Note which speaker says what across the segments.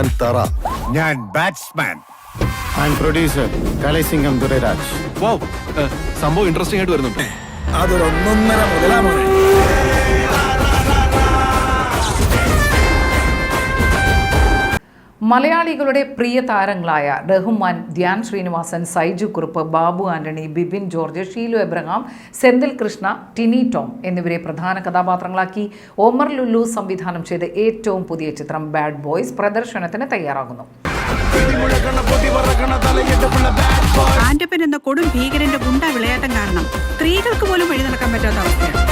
Speaker 1: ഞാൻ തറ. ഞാൻ ബാറ്റ്സ്മാൻ.
Speaker 2: പ്രൊഡ്യൂസർ കലൈസിംഗം ദുരൈരാജ്.
Speaker 3: സംഭവം ഇൻട്രസ്റ്റിംഗ് ആയിട്ട് വരുന്നുണ്ട്.
Speaker 1: അതൊരൊന്നൊന്നര മുതലാമോനെ.
Speaker 4: മലയാളികളുടെ പ്രിയ താരങ്ങളായ റഹ്മാൻ, ധ്യാൻ ശ്രീനിവാസൻ, സൈജു കുറുപ്പ്, ബാബു ആന്റണി, ബിബിൻ ജോർജ്, ഷീലു എബ്രഹാം, സെന്തിൽ കൃഷ്ണ, ടിനി ടോം എന്നിവരെ പ്രധാന കഥാപാത്രങ്ങളാക്കി ഒമർ ലുലു സംവിധാനം ചെയ്ത ഏറ്റവും പുതിയ ചിത്രം ബാഡ് ബോയ്സ് പ്രദർശനത്തിന് തയ്യാറാകുന്നു.
Speaker 5: ആന്റപ്പൻ എന്ന കൊടും ഭീകരന്റെ ഗുണ്ടാ വിളയാട്ടം കാരണം സ്ത്രീകൾക്ക് പോലും വഴി നടക്കാൻ പറ്റാത്ത അവസ്ഥയാണ്.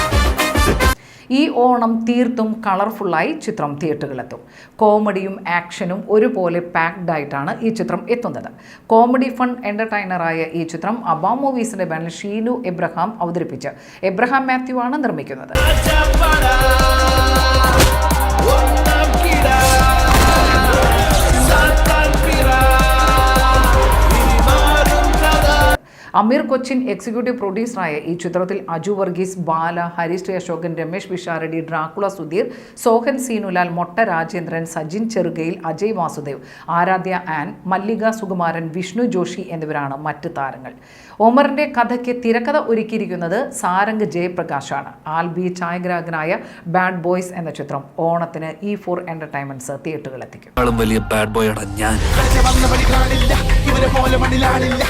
Speaker 4: ഈ ഓണം തീർത്തും കളർഫുള്ളായി ചിത്രം തിയേറ്ററുകളിലെത്തും. കോമഡിയും ആക്ഷനും ഒരുപോലെ പാക്ഡ് ആയിട്ടാണ് ഈ ചിത്രം എത്തുന്നത്. കോമഡി ഫൺ എന്റർടൈനറായ ഈ ചിത്രം അബ മൂവീസിന്റെ ബാനറിൽ ഷീലു എബ്രഹാം അവതരിപ്പിച്ച് എബ്രഹാം മാത്യു ആണ് നിർമ്മിക്കുന്നത്. അമീർ കൊച്ചിൻ എക്സിക്യൂട്ടീവ് പ്രൊഡ്യൂസറായ ഈ ചിത്രത്തിൽ അജു വർഗീസ്, ബാല, ഹരീഷ് അശോകൻ, രമേശ് പിഷാരടി, ഡ്രാക്കുള സുധീർ, സോഹൻ സീനുലാൽ, മൊട്ട രാജേന്ദ്രൻ, സജിൻ ചെറുകയിൽ, അജയ് വാസുദേവ്, ആരാധ്യ ആൻ, മല്ലിക സുകുമാരൻ, വിഷ്ണു ജോഷി എന്നിവരാണ് മറ്റ് താരങ്ങൾ. ഒമറിന്റെ കഥയ്ക്ക് തിരക്കഥ ഒരുക്കിയിരിക്കുന്നത് സാരംഗ് ജയപ്രകാശാണ്. ആൽബി ഛായാഗ്രാഹകനായ ബാഡ് ബോയ്സ് എന്ന ചിത്രം ഓണത്തിന് E4 എന്റർടൈൻമെന്റ്സ് തിയേറ്ററുകളിലെത്തിക്കും.
Speaker 3: വലിയ ബാഡ് ബോയ് ആണ് ഞാൻ.
Speaker 6: ഇവരെ പോലെ മണ്ണിലാളില്ല.